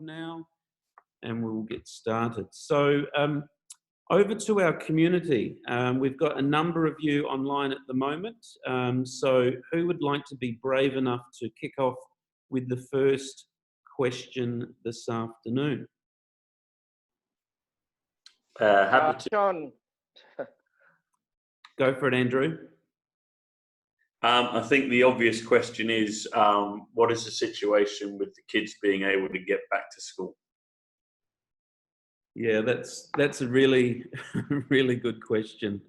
now, and we will get started. So over to our community. We've got a number of you online at the moment. So who would like to be brave enough to kick off with the first question this afternoon? Happy to. Sean. Go for it, Andrew. I think the obvious question is, what is the situation with the kids being able to get back to school? Yeah, that's a really, really good question.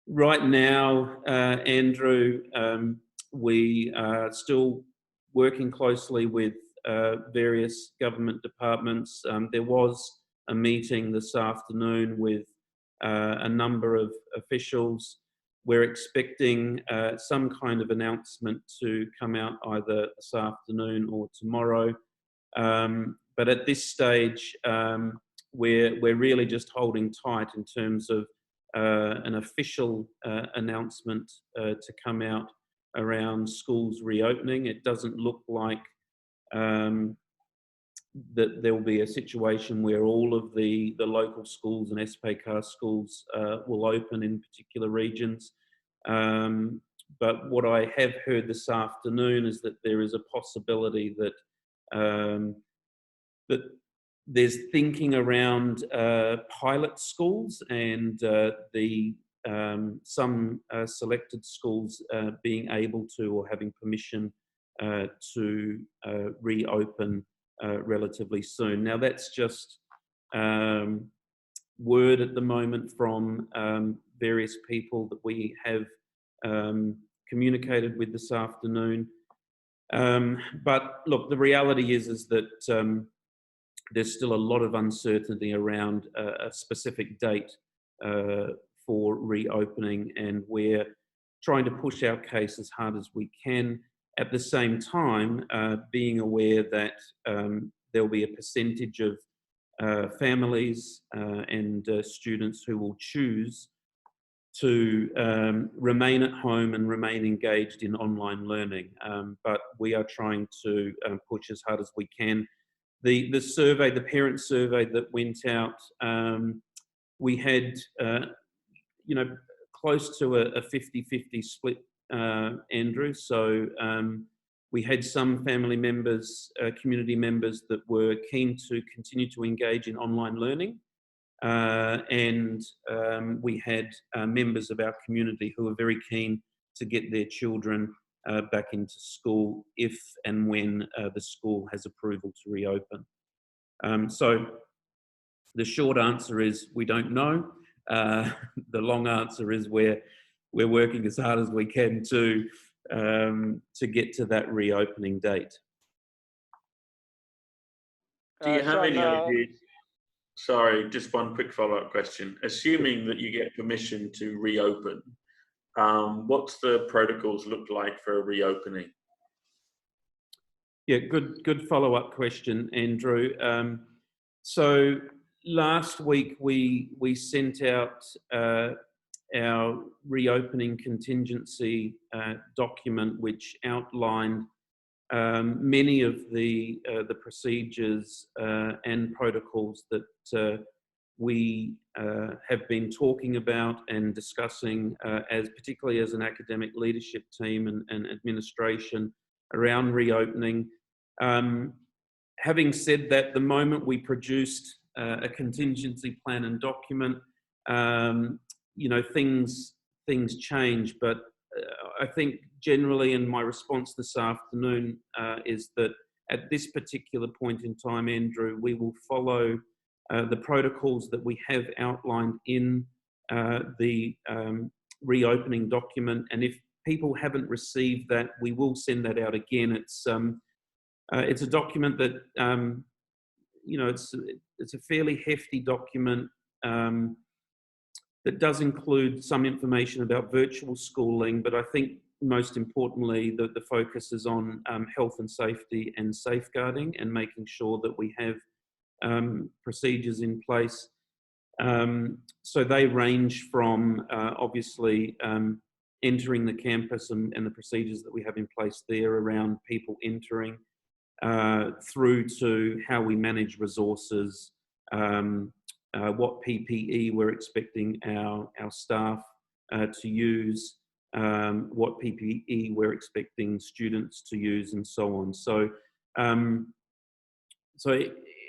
Right now, Andrew, we are still working closely with various government departments. There was a meeting this afternoon with a number of officials. We're expecting some kind of announcement to come out either this afternoon or tomorrow. But at this stage, we're really just holding tight in terms of an official announcement to come out around schools reopening. It doesn't look like that there will be a situation where all of the local schools and SPCAR schools will open in particular regions. But what I have heard this afternoon is that there is a possibility that that there's thinking around pilot schools and some selected schools being able to or having permission to reopen relatively soon. Now that's just word at the moment from various people that we have communicated with this afternoon. But look, the reality is that there's still a lot of uncertainty around a specific date for reopening, and we're trying to push our case as hard as we can. At the same time, being aware that there'll be a percentage of families and students who will choose to remain at home and remain engaged in online learning. But we are trying to push as hard as we can. The survey, the parent survey that went out, we had, close to a 50-50 split, Andrew. So we had some family members, community members that were keen to continue to engage in online learning. And we had members of our community who were very keen to get their children back into school if and when the school has approval to reopen. So the short answer is we don't know. The long answer is we're working as hard as we can to get to that reopening date. Do you have any ideas? Sorry, just one quick follow-up question. Assuming that you get permission to reopen, what's the protocols look like for a reopening? Yeah, good follow-up question, Andrew. So last week we sent out our reopening contingency document, which outlined many of the procedures and protocols that we have been talking about and discussing, particularly as an academic leadership team and administration around reopening. Having said that, the moment we produced a contingency plan and document, things change. But I think generally, in my response this afternoon, is that at this particular point in time, Andrew, we will follow the protocols that we have outlined in the reopening document. And if people haven't received that, we will send that out again. It's a document that, it's a fairly hefty document that does include some information about virtual schooling, but I think most importantly, the focus is on health and safety and safeguarding and making sure that we have procedures in place. So they range from obviously entering the campus and the procedures that we have in place there around people entering, through to how we manage resources, what PPE we're expecting our staff to use, what PPE we're expecting students to use, and so on. So, so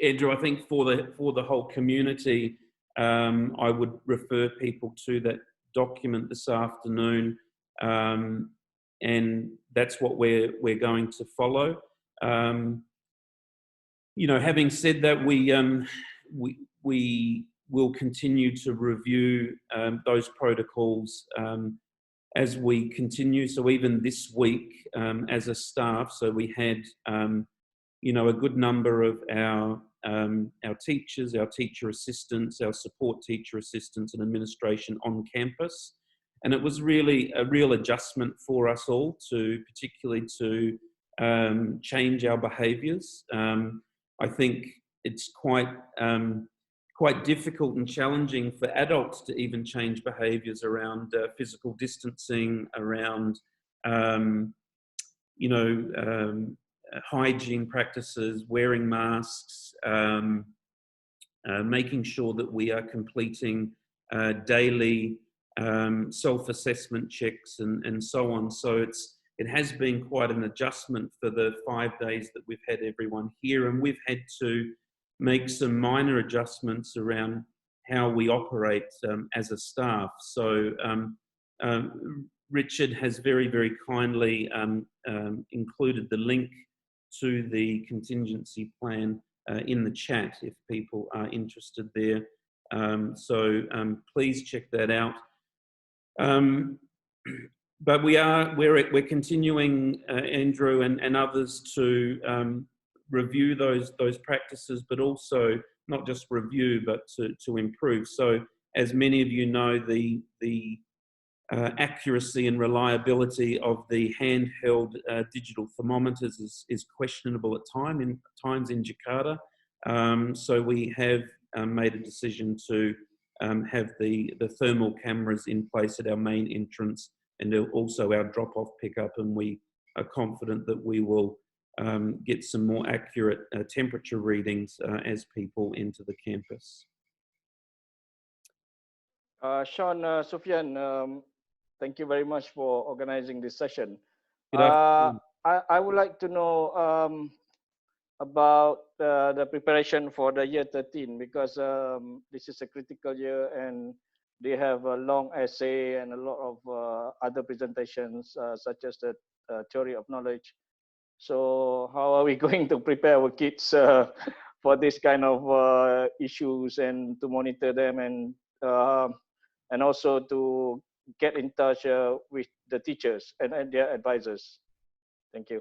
Andrew, I think for the whole community, I would refer people to that document this afternoon, and that's what we're going to follow. You know, having said that, we will continue to review those protocols as we continue. So even this week, as a staff, so we had you know, a good number of our teachers, our teacher assistants, our support teacher assistants, and administration on campus. And it was really a real adjustment for us all to, particularly to change our behaviours. I think it's quite difficult and challenging for adults to even change behaviours around physical distancing, around you know, hygiene practices, wearing masks, making sure that we are completing daily self-assessment checks and so on. So it has been quite an adjustment for the 5 days that we've had everyone here, and we've had to make some minor adjustments around how we operate as a staff. So Richard has very, very kindly included the link to the contingency plan in the chat if people are interested there. So please check that out. But we're continuing, Andrew and others, to review those practices, but also not just review, but to improve. So as many of you know, the accuracy and reliability of the handheld digital thermometers is questionable at times in Jakarta. So we have made a decision to have the thermal cameras in place at our main entrance and also our drop-off pickup, and we are confident that we will get some more accurate temperature readings as people enter the campus. Sean, Sufyan, thank you very much for organizing this session. I would like to know about the preparation for the year 13, because this is a critical year and they have a long essay and a lot of other presentations such as the theory of knowledge. So how are we going to prepare our kids for this kind of issues, and to monitor them, and also to get in touch with the teachers and their advisors? Thank you.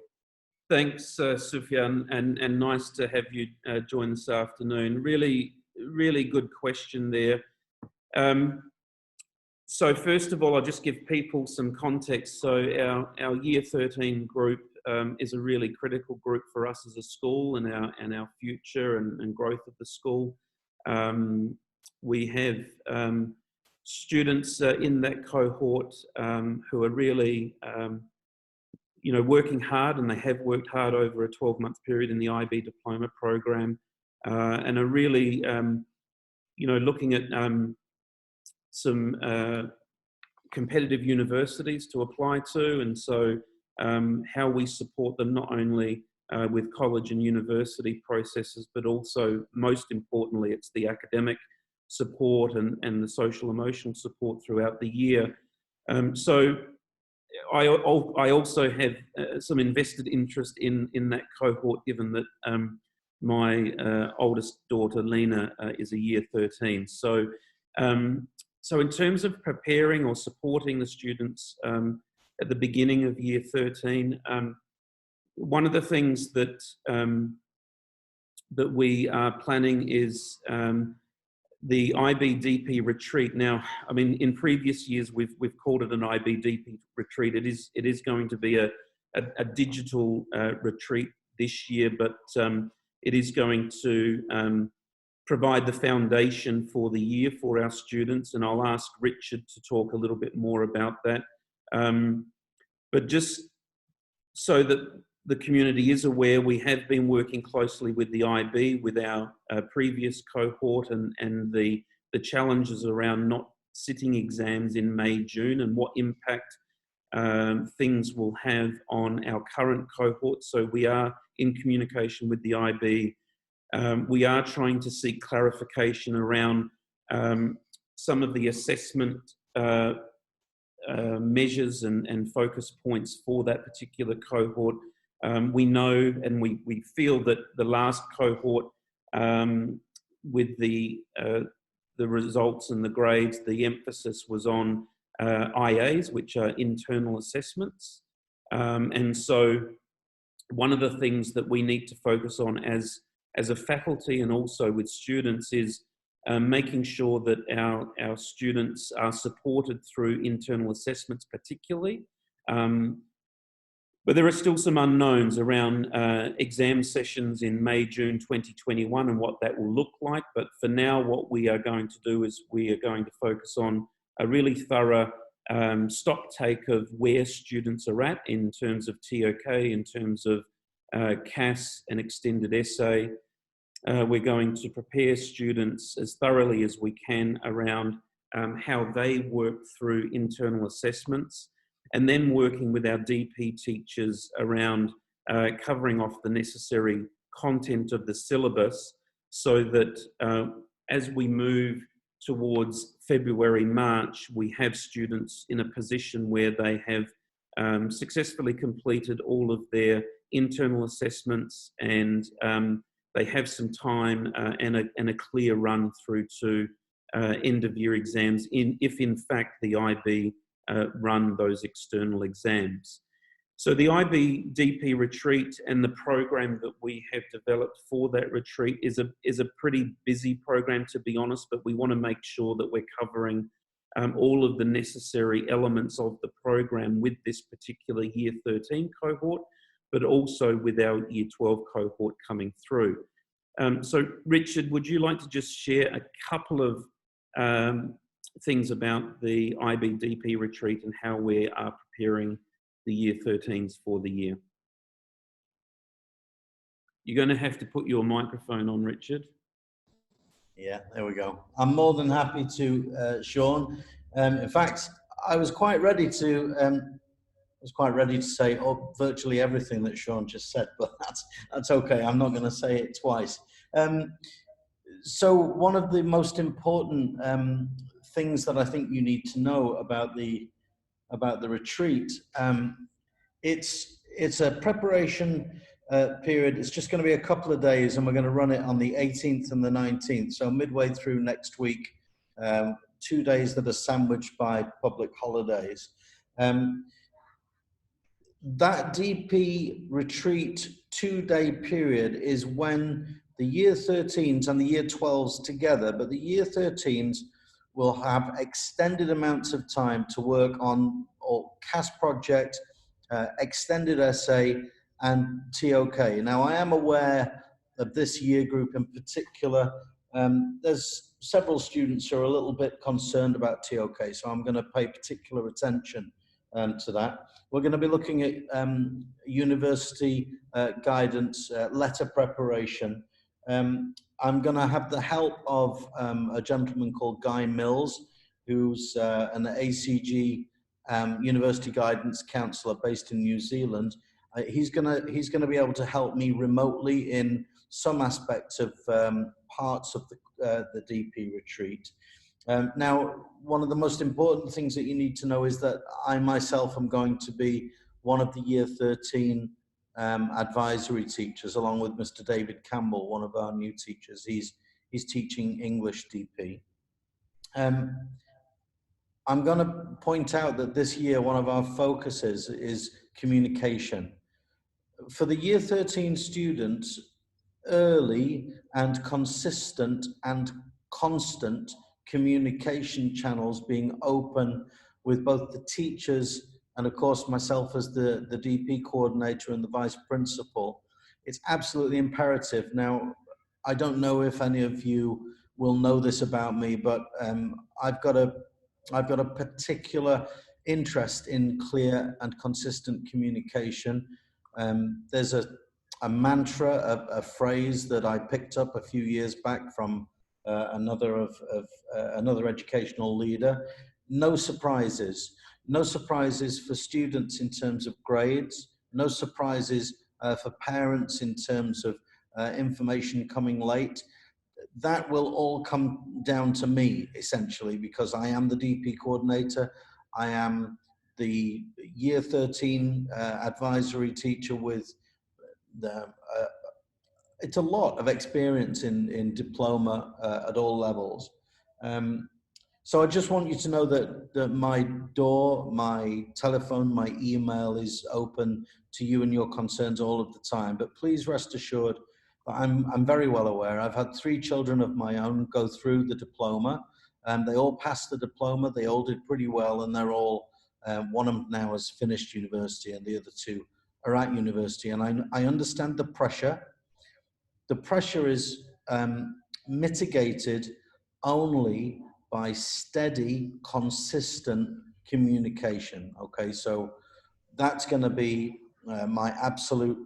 Thanks, Sufyan, and nice to have you join this afternoon. Really, really good question there. So first of all, I'll just give people some context. So our Year 13 group is a really critical group for us as a school and our future and growth of the school. We have students in that cohort who are really you know, working hard, and they have worked hard over a 12-month period in the IB diploma program, and are really you know, looking at some competitive universities to apply to, and so how we support them not only with college and university processes, but also, most importantly, it's the academic support and the social emotional support throughout the year. So I also have some invested interest in that cohort, given that my oldest daughter, Lena, is a Year 13. So so in terms of preparing or supporting the students at the beginning of Year 13, one of the things that that we are planning is the IBDP retreat. Now, I mean, in previous years we've called it an IBDP retreat. It is going to be a digital retreat this year, but it is going to provide the foundation for the year for our students, and I'll ask Richard to talk a little bit more about that. But just so that the community is aware, we have been working closely with the IB, with our previous cohort, and the challenges around not sitting exams in May, June, and what impact things will have on our current cohort. So we are in communication with the IB. We are trying to seek clarification around some of the assessment measures and focus points for that particular cohort. We know and we feel that the last cohort, with the results and the grades, the emphasis was on IAs, which are internal assessments. And so one of the things that we need to focus on as a faculty and also with students is making sure that our students are supported through internal assessments particularly. But there are still some unknowns around exam sessions in May, June 2021 and what that will look like. But for now, what we are going to do is we are going to focus on a really thorough stock take of where students are at in terms of TOK, in terms of CAS and extended essay. We're going to prepare students as thoroughly as we can around how they work through internal assessments, and then working with our DP teachers around covering off the necessary content of the syllabus, so that as we move towards February, March, we have students in a position where they have successfully completed all of their internal assessments, and they have some time and a clear run through to end of year exams, if in fact the IB run those external exams. So the IB DP retreat and the program that we have developed for that retreat is a pretty busy program, to be honest, but we want to make sure that we're covering all of the necessary elements of the program with this particular Year 13 cohort, but also with our Year 12 cohort coming through. So Richard, would you like to just share a couple of things about the IB DP retreat and how we are preparing the Year 13s for the year? You're going to have to put your microphone on, Richard. Yeah, there we go. I'm more than happy to, Sean. In fact, I was quite ready to say virtually everything that Sean just said, but that's okay. I'm not going to say it twice. So one of the most important things that I think you need to know about the retreat, it's a preparation period. It's just going to be a couple of days, and we're going to run it on the 18th and the 19th. So midway through next week, 2 days that are sandwiched by public holidays. That DP retreat 2-day period is when the Year 13s and the Year 12s together, but the Year 13s will have extended amounts of time to work on CAS project, extended essay, and TOK. Now, I am aware of this year group in particular. There's several students who are a little bit concerned about TOK, so I'm going to pay particular attention to that. We're going to be looking at university guidance, letter preparation. I'm going to have the help of a gentleman called Guy Mills, who's an ACG university guidance counsellor based in New Zealand. He's going to be able to help me remotely in some aspects of parts of the DP retreat. Now, one of the most important things that you need to know is that I myself am going to be one of the Year 13 advisory teachers, along with Mr. David Campbell, one of our new teachers. He's teaching English DP. I'm going to point out that this year, one of our focuses is communication. For the Year 13 students, early and consistent and constant communication channels being open with both the teachers and of course myself as the DP coordinator and the vice principal. It's absolutely imperative. Now, I don't know if any of you will know this about me, but I've got a particular interest in clear and consistent communication. There's a mantra, a phrase that I picked up a few years back from another educational leader. No surprises. No surprises for students in terms of grades. No surprises for parents in terms of information coming late. That will all come down to me, essentially, because I am the DP coordinator. I am the year 13 advisory teacher with it's a lot of experience in diploma at all levels. So I just want you to know that my door, my telephone, my email is open to you and your concerns all of the time. But please rest assured that I'm very well aware. I've had 3 children of my own go through the diploma, and they all passed the diploma. They all did pretty well, and they're all, one of them now has finished university and the other 2 are at university. And I understand the pressure. The pressure is mitigated only by steady, consistent communication. Okay, so that's going to be my absolute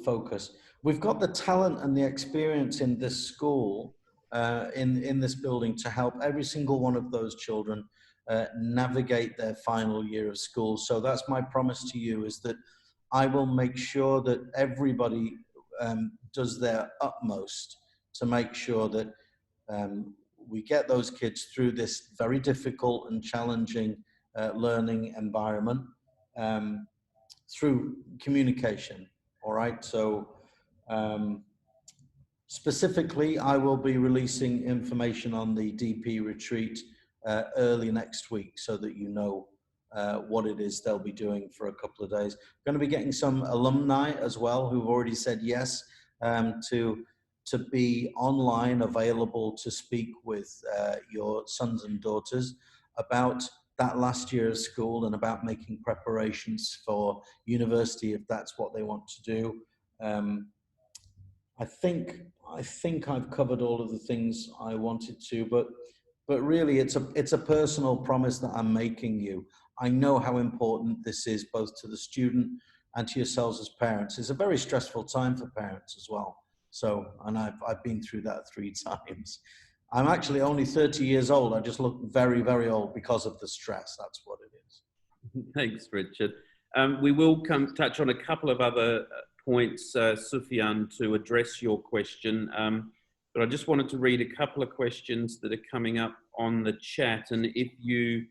focus. We've got the talent and the experience in this school, in this building, to help every single one of those children navigate their final year of school. So that's my promise to you, is that I will make sure that everybody does their utmost to make sure that we get those kids through this very difficult and challenging learning environment through communication. All right, so specifically, I will be releasing information on the DP retreat early next week, so that you know what it is they'll be doing for a couple of days. Going to be getting some alumni as well who've already said yes to be online, available to speak with your sons and daughters about that last year of school and about making preparations for university if that's what they want to do. I think I've covered all of the things I wanted to, but really it's a personal promise that I'm making you. I know how important this is, both to the student and to yourselves as parents. It's a very stressful time for parents as well. So, and I've been through that 3 times. I'm actually only 30 years old. I just look very, very old because of the stress. That's what it is. Thanks, Richard. We will touch on a couple of other points, Sufyan, to address your question. But I just wanted to read a couple of questions that are coming up on the chat. And if you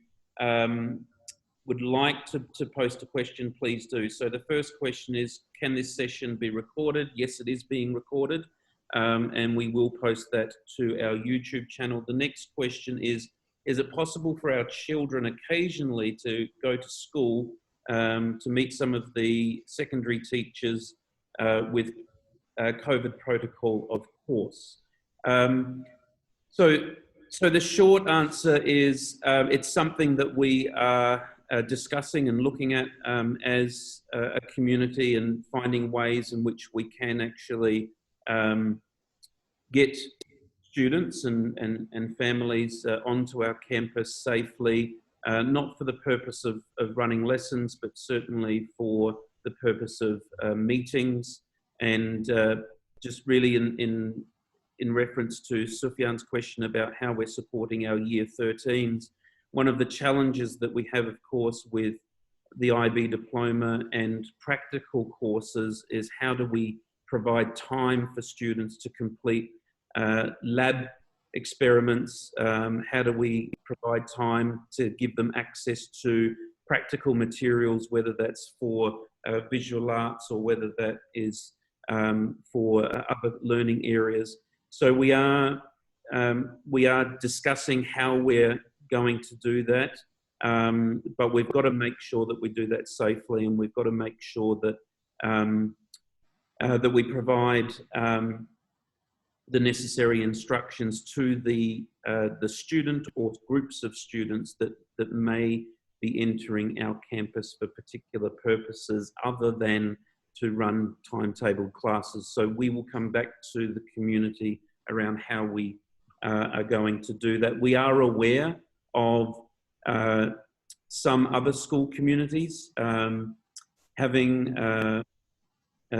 would like to post a question, please do. So the first question is, can this session be recorded? Yes, it is being recorded. And we will post that to our YouTube channel. The next question is it possible for our children occasionally to go to school to meet some of the secondary teachers with COVID protocol, of course? So the short answer is it's something that we are discussing and looking at as a community, and finding ways in which we can actually get students and families onto our campus safely, not for the purpose of running lessons, but certainly for the purpose of meetings. And just really in reference to Sufyan's question about how we're supporting our year 13s, one of the challenges that we have, of course, with the IB diploma and practical courses is how do we provide time for students to complete lab experiments? How do we provide time to give them access to practical materials, whether that's for visual arts or whether that is for other learning areas? So we are discussing how we're going to do that, but we've got to make sure that we do that safely, and we've got to make sure that that we provide the necessary instructions to the student or groups of students that may be entering our campus for particular purposes other than to run timetabled classes. So we will come back to the community around how we are going to do that. We are aware of some other school communities having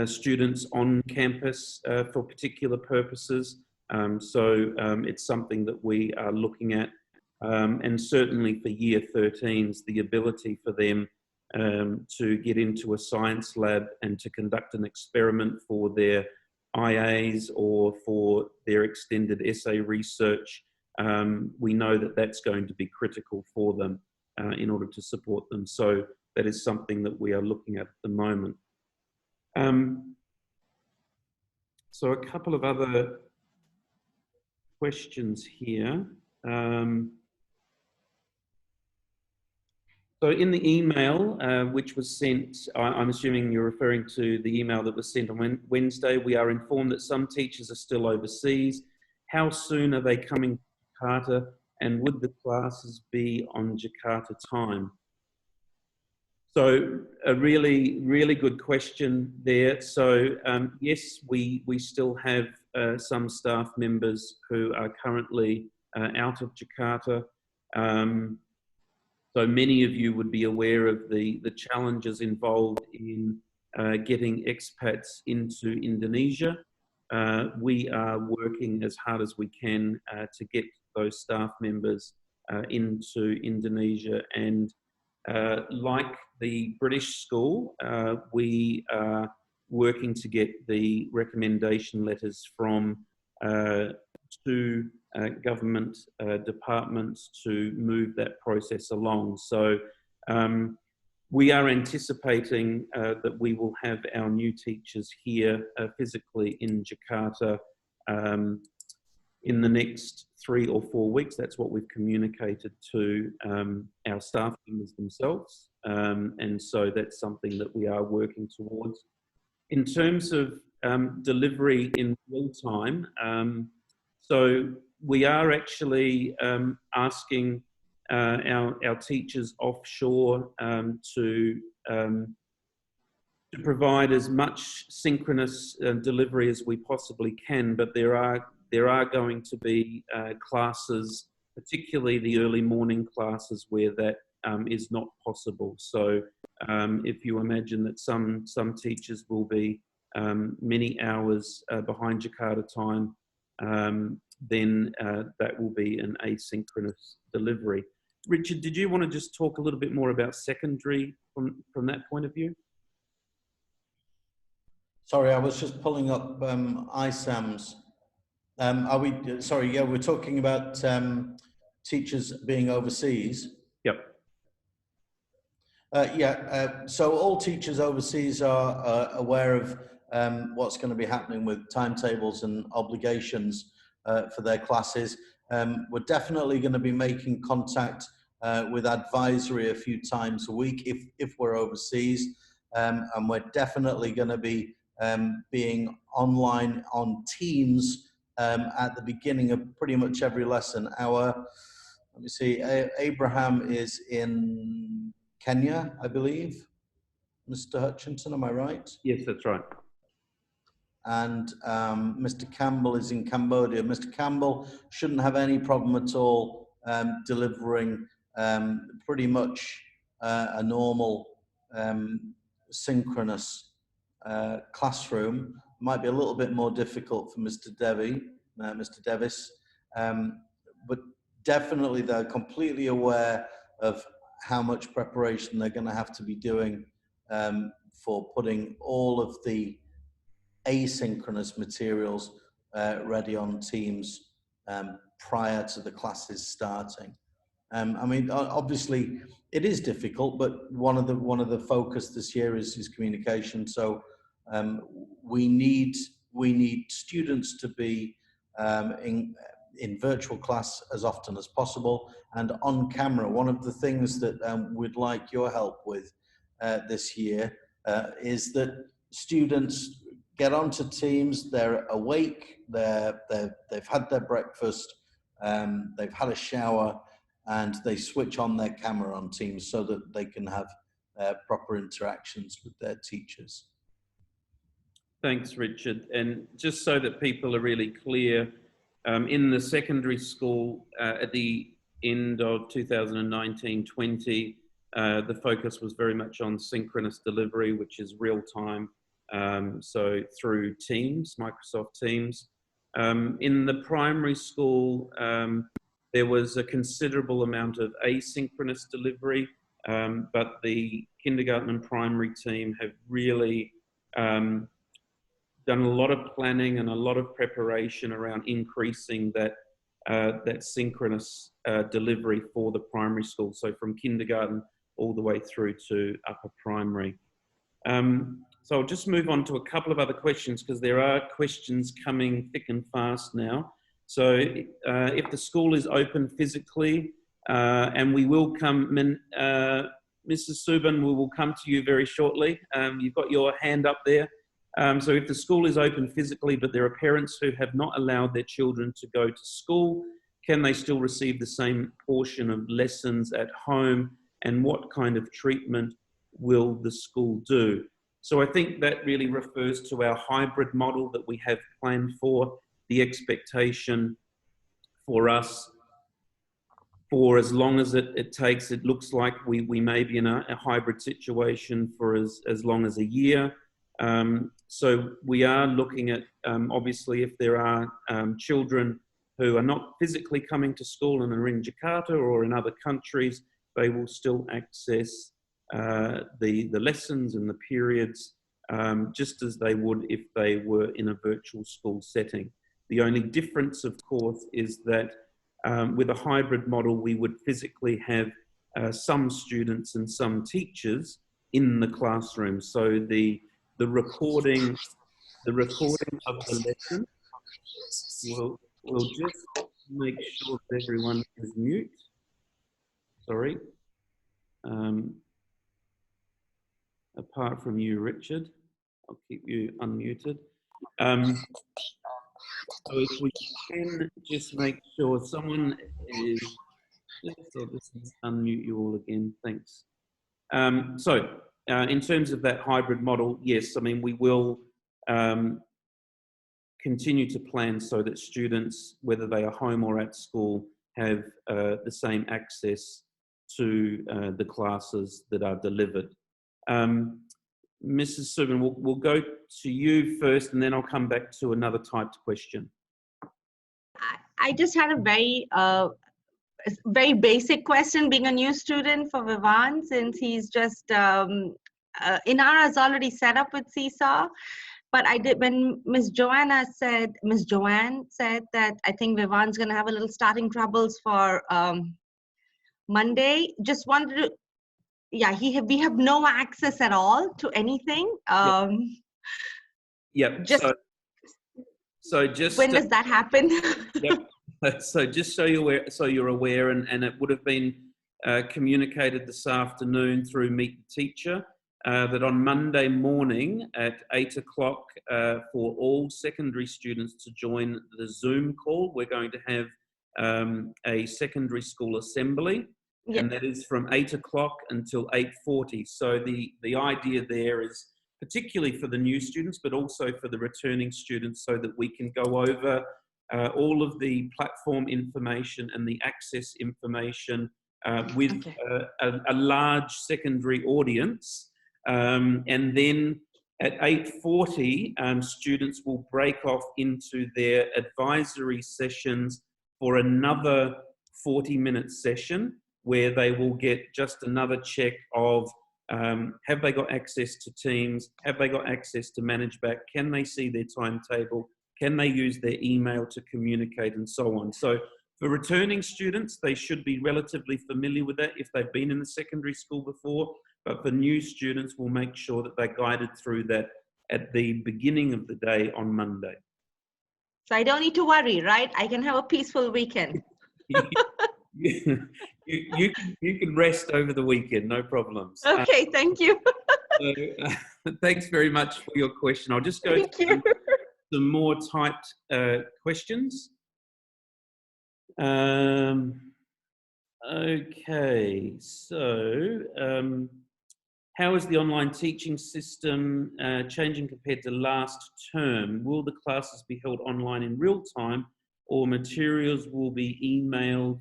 students on campus for particular purposes. It's something that we are looking at. And certainly for year 13s, the ability for them to get into a science lab and to conduct an experiment for their IAs or for their extended essay research, we know that that's going to be critical for them in order to support them. So that is something that we are looking at the moment. So a couple of other questions here. So in the email, which was sent, I'm assuming you're referring to the email that was sent on Wednesday, we are informed that some teachers are still overseas. How soon are they coming to Jakarta, and would the classes be on Jakarta time? So a really, really good question there. So yes, we still have some staff members who are currently out of Jakarta. So many of you would be aware of the challenges involved in getting expats into Indonesia. We are working as hard as we can to get those staff members into Indonesia, and like the British school, we are working to get the recommendation letters from two government departments to move that process along. So we are anticipating that we will have our new teachers here physically in Jakarta in the next 3 or 4 weeks. That's what we've communicated to our staff members themselves. And so that's something that we are working towards. In terms of delivery in real time, so we are actually asking our teachers offshore to provide as much synchronous delivery as we possibly can, but there are going to be classes, particularly the early morning classes, where that is not possible. So if you imagine that some teachers will be many hours behind Jakarta time, then that will be an asynchronous delivery. Richard, did you want to just talk a little bit more about secondary from that point of view? Sorry, I was just pulling up ISAM's. Sorry, yeah, we're talking about teachers being overseas. Yep. So all teachers overseas are aware of what's going to be happening with timetables and obligations for their classes. We're definitely going to be making contact with advisory a few times a week if we're overseas, and we're definitely going to be being online on Teams at the beginning of pretty much every lesson. Let me see, Abraham is in Kenya, I believe. Mr. Hutchinson, am I right? Yes, that's right. And Mr. Campbell is in Cambodia. Mr. Campbell shouldn't have any problem at all delivering pretty much a normal synchronous classroom. Might be a little bit more difficult for Mr. Davis, but definitely they're completely aware of how much preparation they're going to have to be doing for putting all of the asynchronous materials ready on Teams prior to the classes starting. I mean, obviously it is difficult, but one of the focus this year is communication. So we need students to be in virtual class as often as possible and on camera. One of the things that we'd like your help with this year is that students get onto Teams, they're awake, they've had their breakfast, they've had a shower, and they switch on their camera on Teams so that they can have proper interactions with their teachers. Thanks, Richard. And just so that people are really clear, in the secondary school at the end of 2019-20, the focus was very much on synchronous delivery, which is real time. So through Teams, Microsoft Teams. In the primary school, there was a considerable amount of asynchronous delivery, but the kindergarten and primary team have really done a lot of planning and a lot of preparation around increasing that synchronous delivery for the primary school. So from kindergarten all the way through to upper primary. So I'll just move on to a couple of other questions because there are questions coming thick and fast now. So if the school is open physically, and we will come, Mrs. Subin, we will come to you very shortly. You've got your hand up there. So if the school is open physically, but there are parents who have not allowed their children to go to school, can they still receive the same portion of lessons at home? And what kind of treatment will the school do? So I think that really refers to our hybrid model that we have planned for. The expectation for us, for as long as it takes, it looks like we may be in a hybrid situation for as long as a year. So we are looking at, obviously, if there are children who are not physically coming to school and are in Jakarta or in other countries, they will still access the lessons and the periods just as they would if they were in a virtual school setting. The only difference, of course, is that with a hybrid model, we would physically have some students and some teachers in the classroom. So the recording of the lesson, we'll just make sure that everyone is mute. Sorry. Apart from you, Richard, I'll keep you unmuted. So if we can just make sure someone is, I'll just unmute you all again, thanks. In terms of that hybrid model, yes, I mean, we will continue to plan so that students, whether they are home or at school, have the same access to the classes that are delivered. Mrs. Subin, we'll go to you first, and then I'll come back to another typed question. I just had a very basic question, being a new student for Vivan, since he's just, Inara is already set up with Seesaw. But I did, when Miss Joanne said that I think Vivan's going to have a little starting troubles for Monday, just wanted to, yeah, we have no access at all to anything. Yep. So just when does that happen? Yep. So just so you're aware, and it would have been communicated this afternoon through Meet the Teacher that on Monday morning at 8 o'clock for all secondary students to join the Zoom call, we're going to have a secondary school assembly. Yep. And that is from 8 o'clock until 8:40. So the idea there is particularly for the new students, but also for the returning students, so that we can go over all of the platform information and the access information with a large secondary audience. And then at 8:40, students will break off into their advisory sessions for another 40-minute session, where they will get just another check of have they got access to Teams, have they got access to ManageBack, can they see their timetable, can they use their email to communicate, and so on. So for returning students, they should be relatively familiar with that if they've been in the secondary school before, but for new students, we'll make sure that they're guided through that at the beginning of the day on Monday. So I don't need to worry, right? I can have a peaceful weekend. You can rest over the weekend, no problems. Okay, thank you. Thanks very much for your question. I'll just go to some more typed questions. Okay, so how is the online teaching system changing compared to last term? Will the classes be held online in real time, or materials will be emailed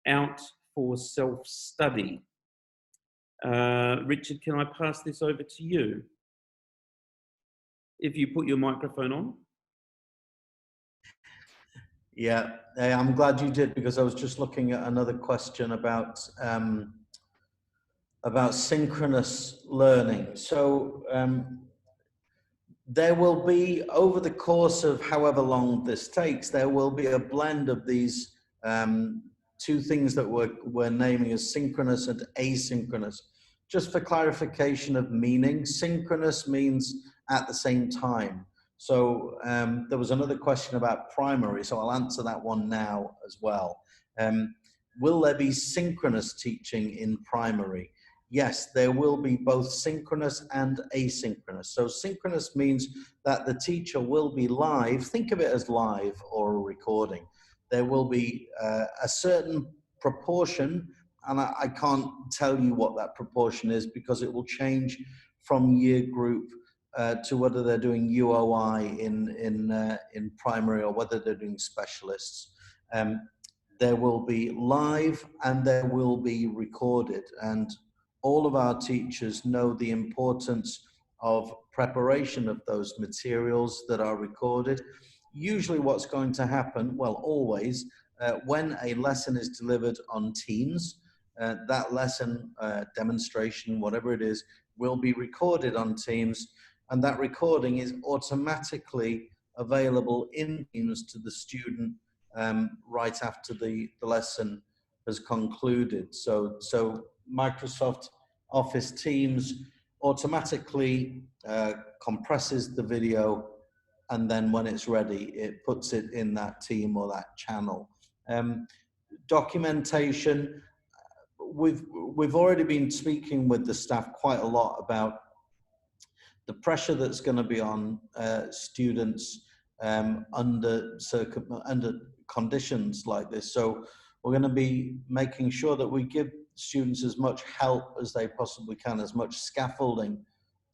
out for self-study? Richard, can I pass this over to you? If you put your microphone on. Yeah, I'm glad you did, because I was just looking at another question about synchronous learning. So there will be, over the course of however long this takes, there will be a blend of these two things that we're naming as synchronous and asynchronous. Just for clarification of meaning, synchronous means at the same time. So there was another question about primary, so I'll answer that one now as well. Will there be synchronous teaching in primary? Yes, there will be both synchronous and asynchronous. So synchronous means that the teacher will be live. Think of it as live or a recording. There will be a certain proportion, and I can't tell you what that proportion is because it will change from year group to whether they're doing UOI in primary or whether they're doing specialists. There will be live and there will be recorded, and all of our teachers know the importance of preparation of those materials that are recorded. Usually what's going to happen, well, always, when a lesson is delivered on Teams, that lesson, demonstration, whatever it is, will be recorded on Teams, and that recording is automatically available in Teams to the student right after the lesson has concluded. So Microsoft Office Teams automatically compresses the video, and then when it's ready, it puts it in that team or that channel. Documentation, we've already been speaking with the staff quite a lot about the pressure that's going to be on students under conditions like this. So we're going to be making sure that we give students as much help as they possibly can, as much scaffolding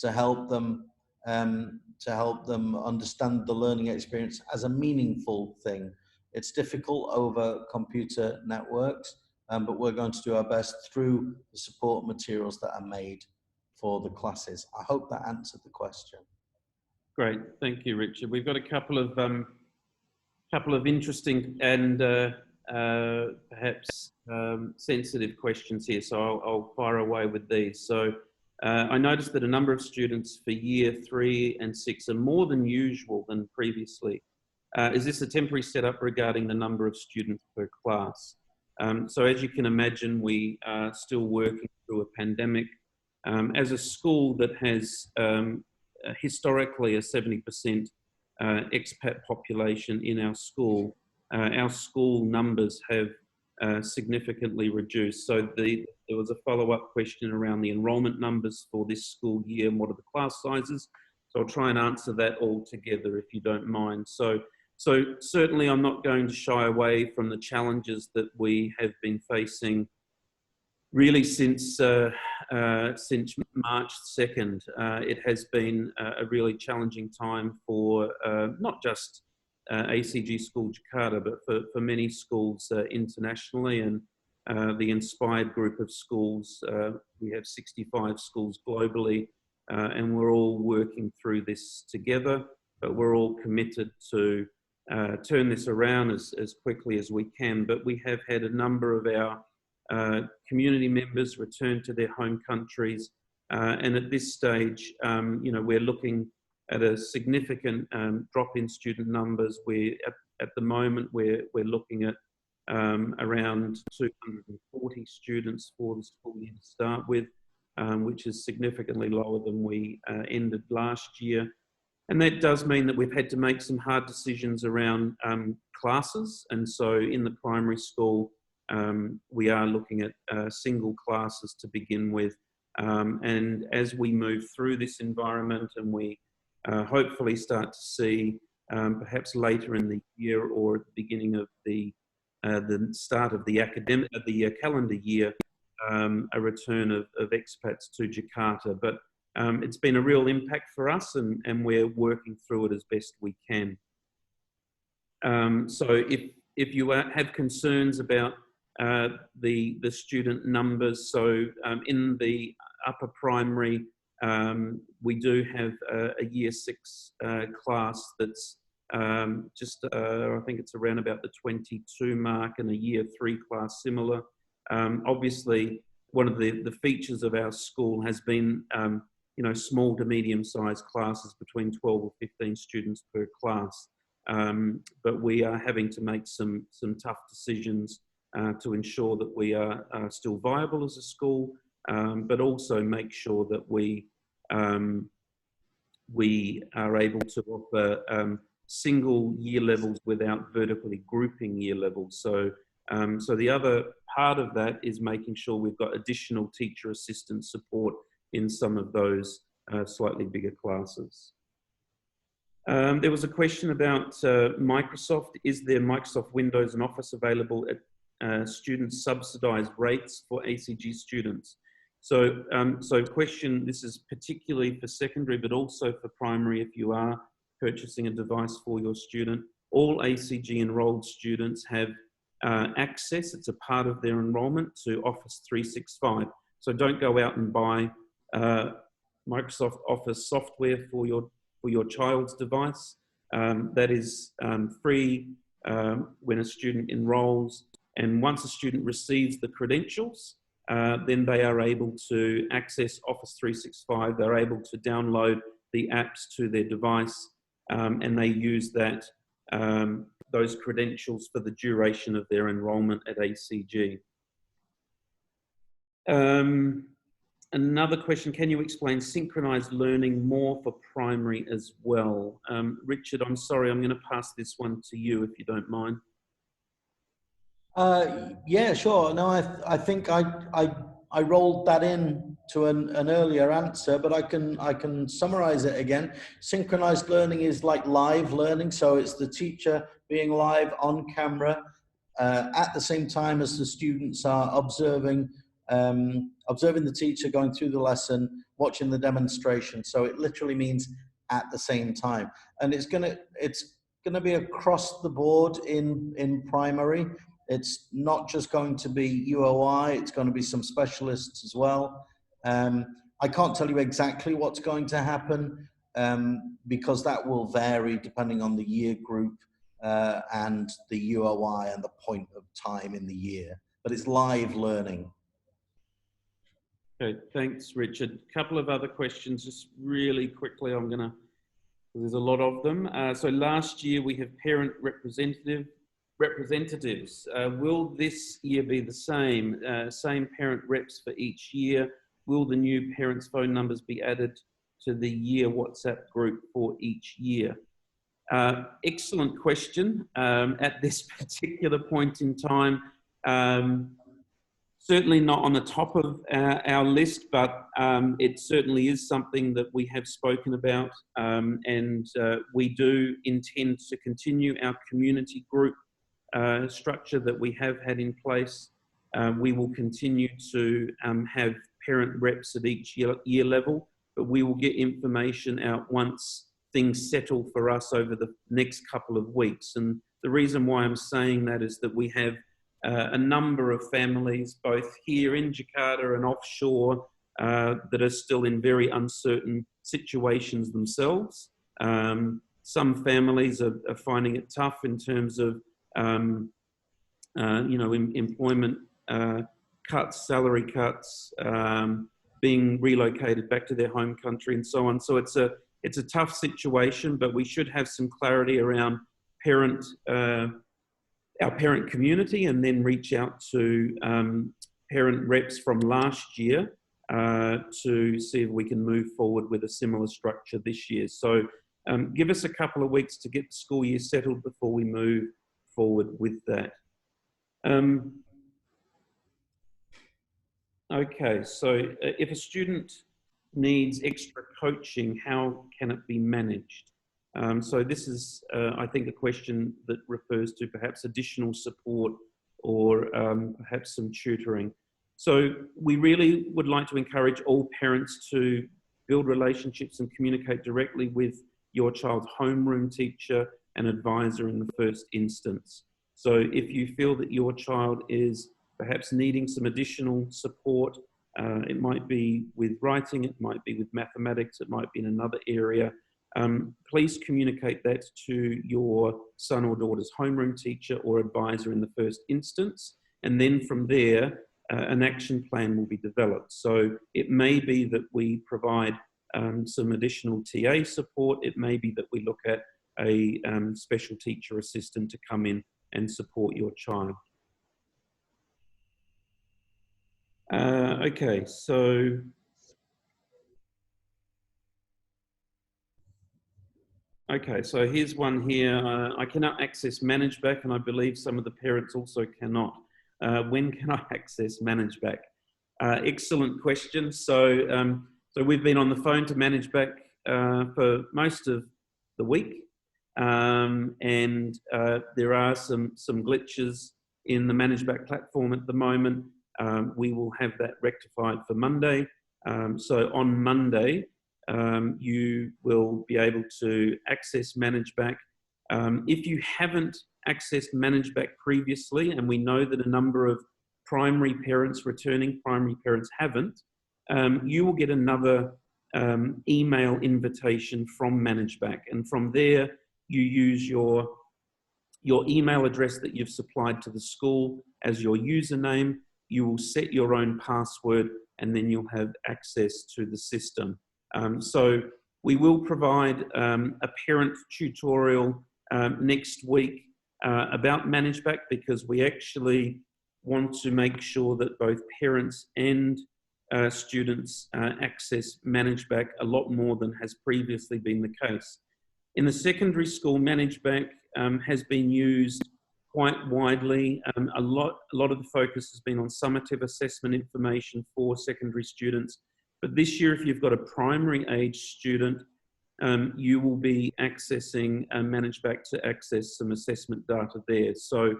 to help them understand the learning experience as a meaningful thing. It's difficult over computer networks, but we're going to do our best through the support materials that are made for the classes. I hope that answered the question. Great, thank you, Richard. We've got a couple of interesting and perhaps sensitive questions here, so I'll fire away with these. So I noticed that a number of students for year 3 and 6 are more than usual than previously. Is this a temporary setup regarding the number of students per class? So as you can imagine, we are still working through a pandemic. As a school that has historically a 70% expat population in our school numbers have significantly reduced. So there was a follow-up question around the enrollment numbers for this school year and what are the class sizes. So I'll try and answer that all together if you don't mind. So certainly I'm not going to shy away from the challenges that we have been facing really since March 2nd. It has been a really challenging time for not just ACG School Jakarta, but for many schools internationally, and the Inspired group of schools. We have 65 schools globally, and we're all working through this together, but we're all committed to turn this around as quickly as we can. But we have had a number of our community members return to their home countries, and at this stage, we're looking at a significant drop in student numbers. At the moment we're looking at around 240 students for the school year to start with, which is significantly lower than we ended last year. And that does mean that we've had to make some hard decisions around classes. And so in the primary school, we are looking at single classes to begin with. And as we move through this environment and we hopefully start to see perhaps later in the year or at the beginning of the start of the calendar year, a return of expats to Jakarta. But it's been a real impact for us, and we're working through it as best we can. So if you have concerns about the student numbers. So in the upper primary, we do have a year 6 class that's just, I think it's around about the 22 mark, and a year 3 class similar. Obviously, one of the features of our school has been, you know, small to medium-sized classes between 12 or 15 students per class. But we are having to make some tough decisions to ensure that we are still viable as a school, but also make sure that we are able to offer single year levels without vertically grouping year levels. So, so the other part of that is making sure we've got additional teacher assistant support in some of those slightly bigger classes. There was a question about Microsoft. Is there Microsoft Windows and Office available at student subsidized rates for ACG students? So, so question, this is particularly for secondary, but also for primary if you are purchasing a device for your student. All ACG enrolled students have access, it's a part of their enrollment, to Office 365. So don't go out and buy Microsoft Office software for your child's device. That is free when a student enrolls, and once a student receives the credentials, then they are able to access Office 365. They're able to download the apps to their device, and they use that those credentials for the duration of their enrolment at ACG. Another question, can you explain synchronized learning more for primary as well? Richard, I'm sorry, I'm going to pass this one to you if you don't mind. Yeah, sure. No, I think I rolled that in to an earlier answer, but I can summarize it again. Synchronized learning is like live learning, so it's the teacher being live on camera at the same time as the students are observing the teacher going through the lesson, watching the demonstration. So it literally means at the same time, and it's gonna be across the board in primary. It's not just going to be UOI, it's going to be some specialists as well. I can't tell you exactly what's going to happen because that will vary depending on the year group and the UOI and the point of time in the year. But it's live learning. Okay, thanks, Richard. A couple of other questions, just really quickly. There's a lot of them. So last year we have parent representatives. Will this year be the same? Same parent reps for each year? Will the new parents' phone numbers be added to the year WhatsApp group for each year? Excellent question. At this particular point in time, certainly not on the top of our list, but it certainly is something that we have spoken about, and we do intend to continue our community group structure that we have had in place. We will continue to have parent reps at each year level, but we will get information out once things settle for us over the next couple of weeks. And the reason why I'm saying that is that we have a number of families, both here in Jakarta and offshore, that are still in very uncertain situations themselves. Some families are finding it tough in terms of you know, employment cuts, salary cuts, being relocated back to their home country and so on. So it's a tough situation, but we should have some clarity around our parent community, and then reach out to parent reps from last year to see if we can move forward with a similar structure this year. So give us a couple of weeks to get the school year settled before we move forward with that. Okay, so if a student needs extra coaching, how can it be managed? So this is, I think, a question that refers to perhaps additional support or perhaps some tutoring. So we really would like to encourage all parents to build relationships and communicate directly with your child's homeroom teacher and advisor in the first instance. So if you feel that your child is perhaps needing some additional support. It might be with writing, it might be with mathematics, it might be in another area. Please communicate that to your son or daughter's homeroom teacher or advisor in the first instance. And then from there, an action plan will be developed. So it may be that we provide some additional TA support. It may be that we look at a special teacher assistant to come in and support your child. Okay, so here's one here. I cannot access ManageBack, and I believe some of the parents also cannot. When can I access ManageBack? Excellent question. So we've been on the phone to ManageBack for most of the week, and there are some glitches in the ManageBack platform at the moment. We will have that rectified for Monday. So on Monday, you will be able to access ManageBack. If you haven't accessed ManageBack previously, and we know that a number of primary parents, returning primary parents haven't, you will get another email invitation from ManageBack. And from there, you use your email address that you've supplied to the school as your username. You will set your own password, and then you'll have access to the system. So we will provide a parent tutorial next week about ManageBack, because we actually want to make sure that both parents and students access ManageBack a lot more than has previously been the case. In the secondary school, ManageBack has been used quite widely. A lot of the focus has been on summative assessment information for secondary students. But this year, if you've got a primary age student, you will be accessing ManageBack to access some assessment data there. So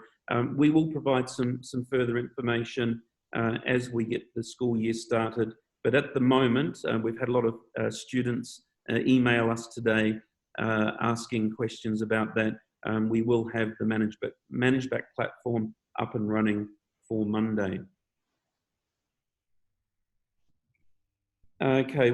we will provide some further information as we get the school year started. But at the moment, we've had a lot of students email us today asking questions about that. We will have the ManageBack platform up and running for Monday. Okay,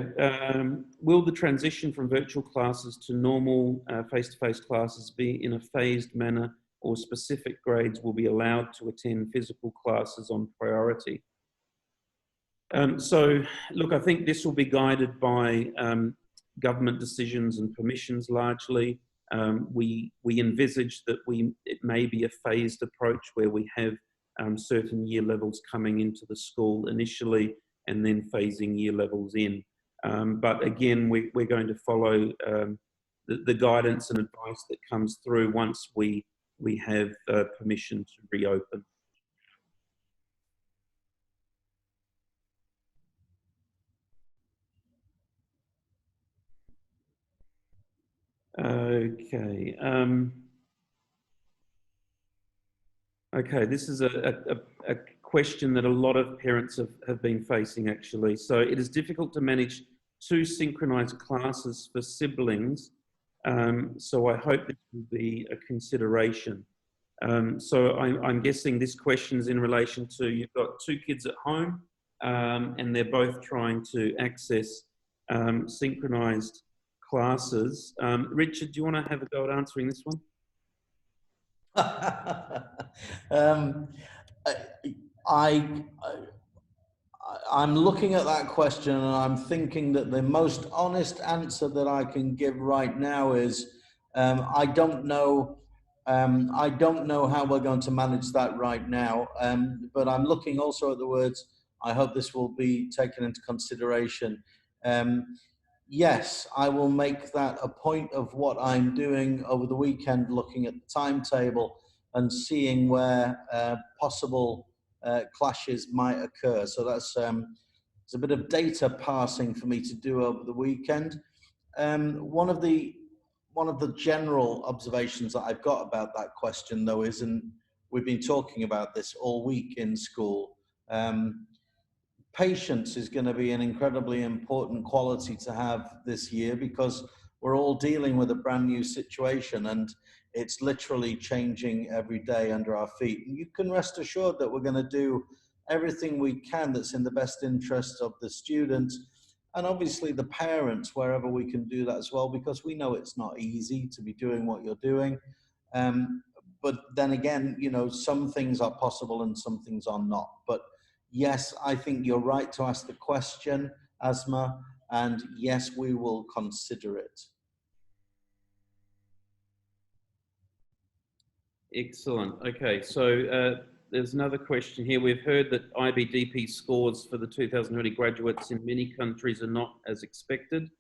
will the transition from virtual classes to normal face-to-face classes be in a phased manner, or specific grades will be allowed to attend physical classes on priority? So, look, I think this will be guided by government decisions and permissions largely. We envisage that it may be a phased approach where we have certain year levels coming into the school initially, and then phasing year levels in. But again, we're going to follow the guidance and advice that comes through once we have permission to reopen. Okay. Okay, this is a question that a lot of parents have been facing, actually. So it is difficult to manage 2 synchronized classes for siblings. So I hope this will be a consideration. So I'm guessing this question is in relation to, you've got 2 kids at home and they're both trying to access synchronized classes. Richard, do you want to have a go at answering this one? I'm looking at that question and I'm thinking that the most honest answer that I can give right now is I don't know how we're going to manage that right now. But I'm looking also at the words, I hope this will be taken into consideration. Yes, I will make that a point of what I'm doing over the weekend, looking at the timetable and seeing where possible clashes might occur. So that's it's a bit of data parsing for me to do over the weekend. One of the general observations that I've got about that question, though, is, and we've been talking about this all week in school, patience is going to be an incredibly important quality to have this year, because we're all dealing with a brand new situation, and it's literally changing every day under our feet. And you can rest assured that we're going to do everything we can that's in the best interest of the students and obviously the parents, wherever we can do that as well, because we know it's not easy to be doing what you're doing. But then again, you know, some things are possible and some things are not. But yes, I think you're right to ask the question, Asma, and yes, we will consider it. Excellent. Okay, so there's another question here. We've heard that IBDP scores for the 2020 graduates in many countries are not as expected.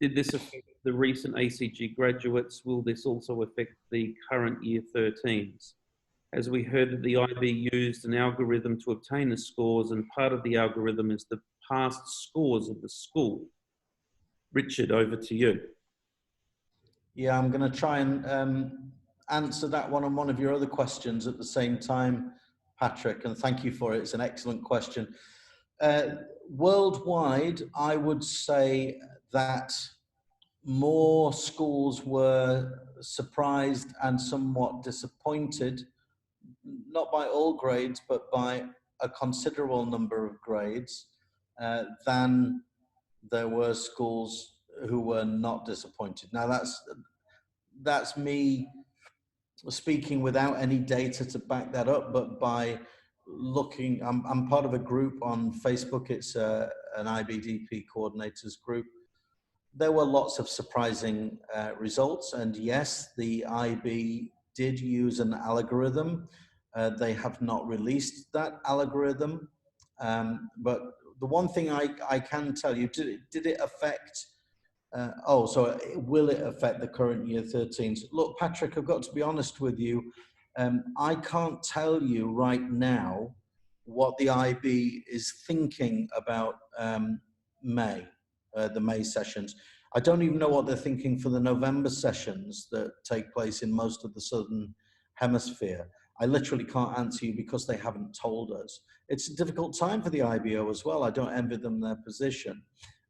Did this affect the recent ACG graduates? Will this also affect the current year 13s? As we heard that the IB used an algorithm to obtain the scores, and part of the algorithm is the past scores of the school. Richard, over to you. Yeah, I'm going to try and answer that one on one of your other questions at the same time, Patrick, and thank you for it. It's an excellent question. Worldwide, I would say that more schools were surprised and somewhat disappointed, not by all grades, but by a considerable number of grades, than there were schools who were not disappointed. Now that's me speaking without any data to back that up, but by looking, I'm part of a group on Facebook. It's an IBDP coordinators group. There were lots of surprising results, and yes, the IB did use an algorithm. They have not released that algorithm, but the one thing I can tell you, did it affect, will it affect the current year 13s? Look, Patrick, I've got to be honest with you. I can't tell you right now what the IB is thinking about May. The May sessions. I don't even know what they're thinking for the November sessions that take place in most of the Southern Hemisphere. I literally can't answer you because they haven't told us. It's a difficult time for the IBO as well. I don't envy them their position.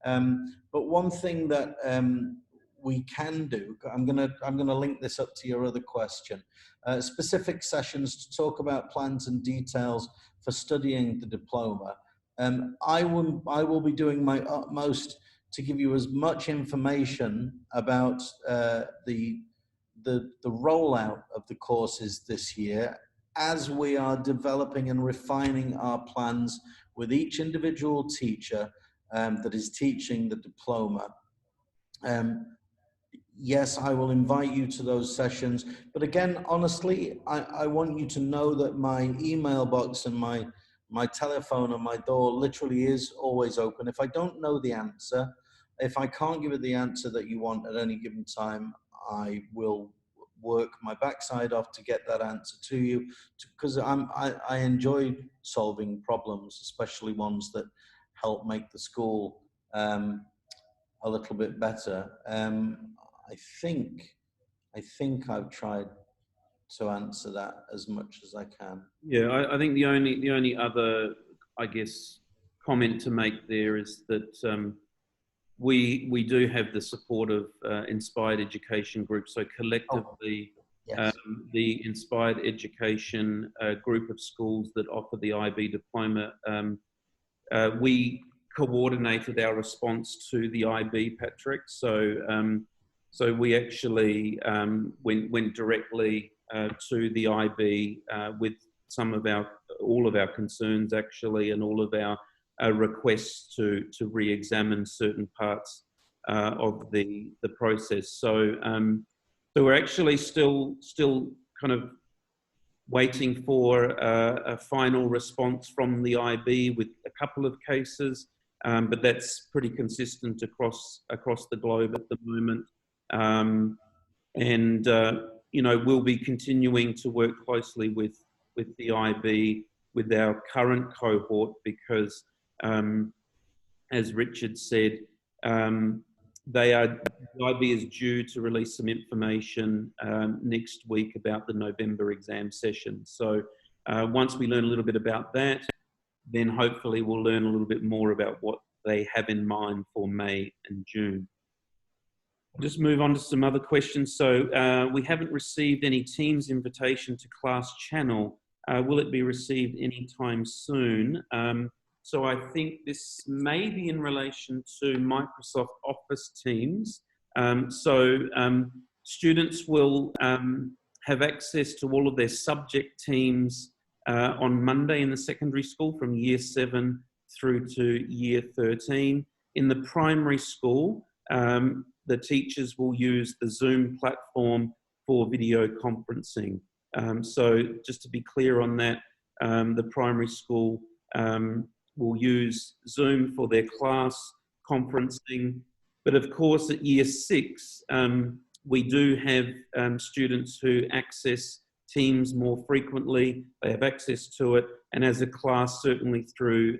But one thing that we can do, I'm gonna link this up to your other question, specific sessions to talk about plans and details for studying the diploma. I will be doing my utmost to give you as much information about the rollout of the courses this year as we are developing and refining our plans with each individual teacher that is teaching the diploma. Yes, I will invite you to those sessions, but again, honestly, I want you to know that my email box and my telephone on my door literally is always open. If I don't know the answer, if I can't give it the answer that you want at any given time, I will work my backside off to get that answer to you, because I enjoy solving problems, especially ones that help make the school a little bit better. I think I've tried to answer that as much as I can. Yeah, I think the only other, I guess, comment to make there is that we do have the support of Inspired Education Group. So collectively, Yes. the Inspired Education group of schools that offer the IB diploma, we coordinated our response to the IB, Patrick. So we actually went directly to the IB with all of our concerns actually, and all of our requests to re-examine certain parts of the process. So we're actually still kind of waiting for a final response from the IB with a couple of cases, but that's pretty consistent across the globe at the moment. You know, we'll be continuing to work closely with the IB, with our current cohort, because as Richard said, the IB is due to release some information next week about the November exam session. So once we learn a little bit about that, then hopefully we'll learn a little bit more about what they have in mind for May and June. Just move on to some other questions. So we haven't received any Teams invitation to Class Channel. Will it be received anytime soon? So I think this may be in relation to Microsoft Office Teams. Students will have access to all of their subject teams on Monday in the secondary school from Year 7 through to Year 13. In the primary school, the teachers will use the Zoom platform for video conferencing. So just to be clear on that, the primary school will use Zoom for their class conferencing. But of course, at Year 6, we do have students who access Teams more frequently. They have access to it. And as a class, certainly through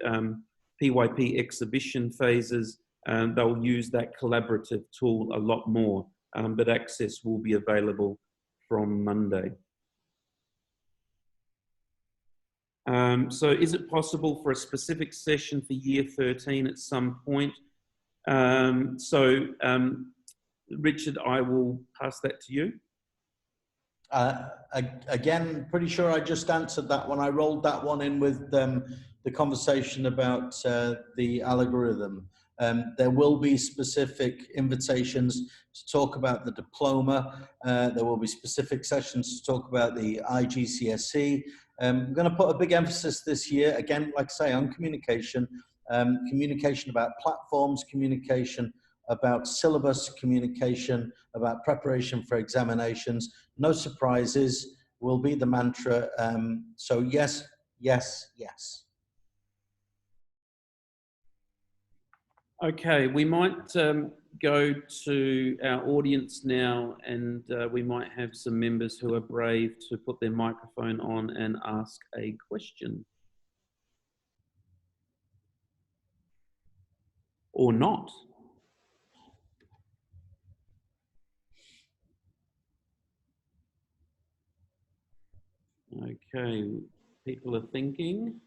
PYP exhibition phases, they'll use that collaborative tool a lot more. But access will be available from Monday. So is it possible for a specific session for Year 13 at some point? Richard, I will pass that to you. Again, pretty sure I just answered that one. I rolled that one in with the conversation about the algorithm. There will be specific invitations to talk about the diploma. There will be specific sessions to talk about the IGCSE. I'm going to put a big emphasis this year, again, like I say, on communication. Communication about platforms, communication about syllabus, communication about preparation for examinations. No surprises will be the mantra. So yes, yes, yes. Okay, we might go to our audience now, and we might have some members who are brave to put their microphone on and ask a question. Or not. Okay, people are thinking.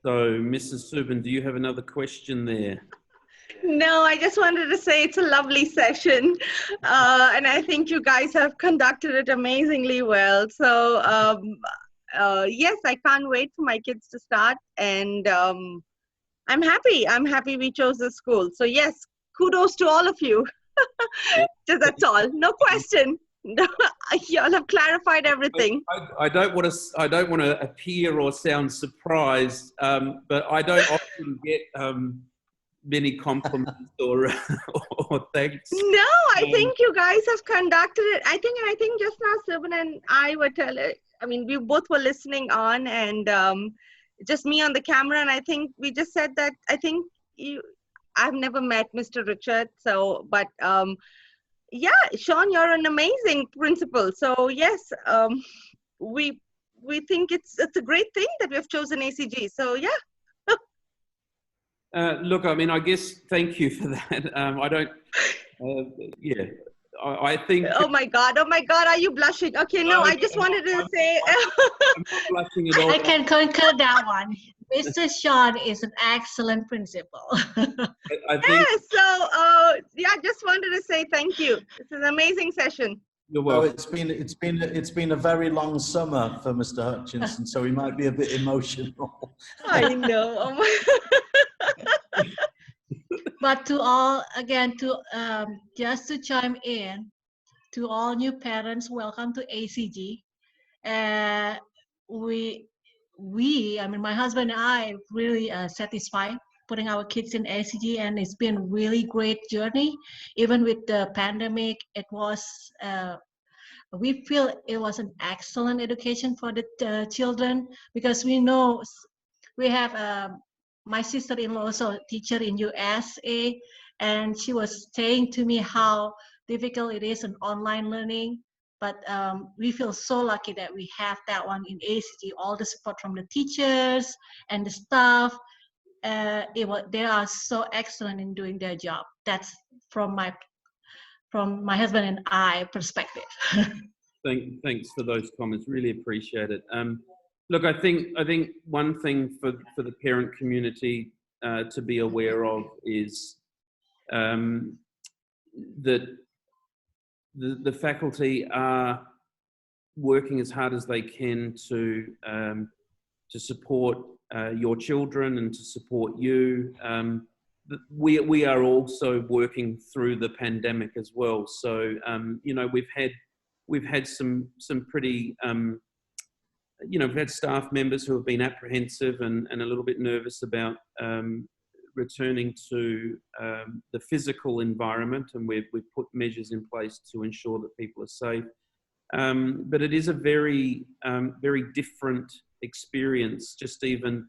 So, Mrs. Subin, do you have another question there? No, I just wanted to say it's a lovely session. And I think you guys have conducted it amazingly well. So, yes, I can't wait for my kids to start. And I'm happy. I'm happy we chose this school. So, yes, kudos to all of you. So that's all. No question. Y'all have clarified everything. I don't want to appear or sound surprised, but I don't often get many compliments or thanks. No, I think you guys have conducted it. I think just now Subin and I were telling. I mean, we both were listening on, and just me on the camera, and I think we just said that. I think I've never met Mr. Richard, so but. Yeah, Sean, you're an amazing principal. So yes, we think it's a great thing that we've chosen ACG. So yeah. Look, I mean, I guess thank you for that. I don't. Yeah, I think. Oh my God! Are you blushing? Okay, no, I just wanted to say. I'm not blushing at all. I can concur that one. Mr. Sean is an excellent principal. I think, yeah, so yeah, just wanted to say thank you. It's an amazing session. You're welcome. It's been a very long summer for Mr. Hutchinson, so he might be a bit emotional. I know. Oh my. But to all, again, just to chime in, to all new parents, welcome to ACG. I mean, my husband and I really satisfied putting our kids in ACG, and it's been a really great journey. Even with the pandemic, it was, we feel it was an excellent education for the children, because we know we have my sister-in-law, also a teacher in USA, and she was saying to me how difficult it is in online learning. But we feel so lucky that we have that one in ACG, all the support from the teachers and the staff. They are so excellent in doing their job. That's from my husband and I perspective. Thanks for those comments. Really appreciate it. Look, I think one thing for the parent community to be aware of is that the faculty are working as hard as they can to support your children and to support you. We are also working through the pandemic as well. So you know, we've had some pretty we've had staff members who have been apprehensive and a little bit nervous about returning to the physical environment, and we've put measures in place to ensure that people are safe. But it is a very different experience. Just even,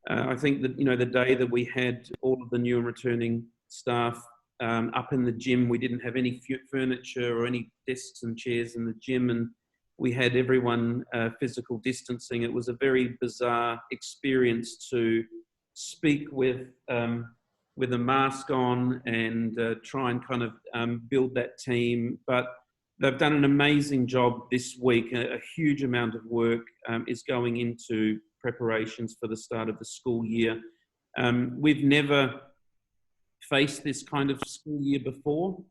I think that, you know, the day that we had all of the new and returning staff up in the gym, we didn't have any furniture or any desks and chairs in the gym, and we had everyone physical distancing. It was a very bizarre experience to speak with a mask on and try and kind of build that team. But they've done an amazing job this week. A huge amount of work is going into preparations for the start of the school year. We've never faced this kind of school year before.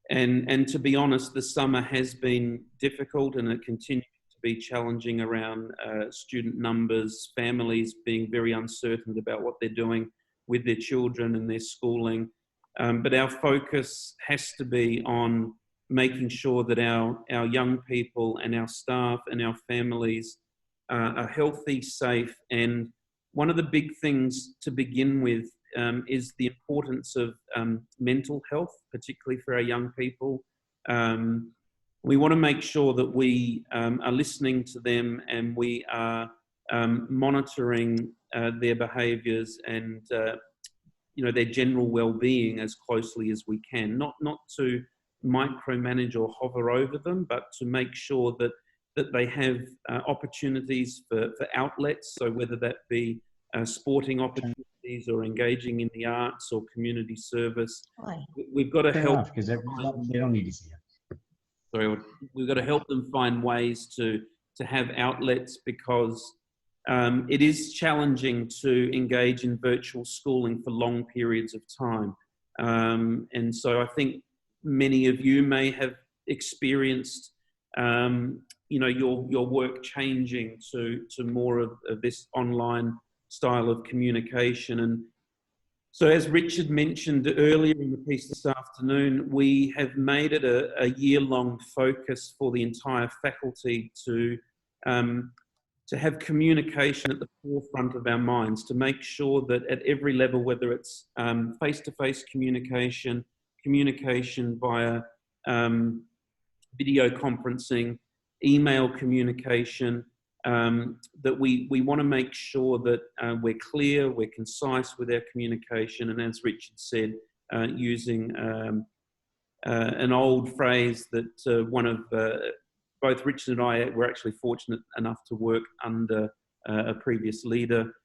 And to be honest, the summer has been difficult, and it continues to be challenging around student numbers, families being very uncertain about what they're doing with their children and their schooling. But our focus has to be on making sure that our young people and our staff and our families are healthy, safe. And one of the big things to begin with is the importance of mental health, particularly for our young people. We want to make sure that we are listening to them, and we are monitoring their behaviours and their general well-being as closely as we can. Not to micromanage or hover over them, but to make sure that they have opportunities for outlets. So whether that be sporting opportunities or engaging in the arts or community service, we've got to help. Because they don't need to see it. Sorry, we've got to help them find ways to have outlets, because it is challenging to engage in virtual schooling for long periods of time. And so I think many of you may have experienced your work changing to more of this online style of communication. And so, as Richard mentioned earlier in the piece this afternoon, we have made it a year-long focus for the entire faculty to have communication at the forefront of our minds, to make sure that at every level, whether it's face-to-face communication, communication via video conferencing, email communication, that we want to make sure that we're clear, we're concise with our communication, and as Richard said, using an old phrase that one of both Richard and I were actually fortunate enough to work under a previous leader,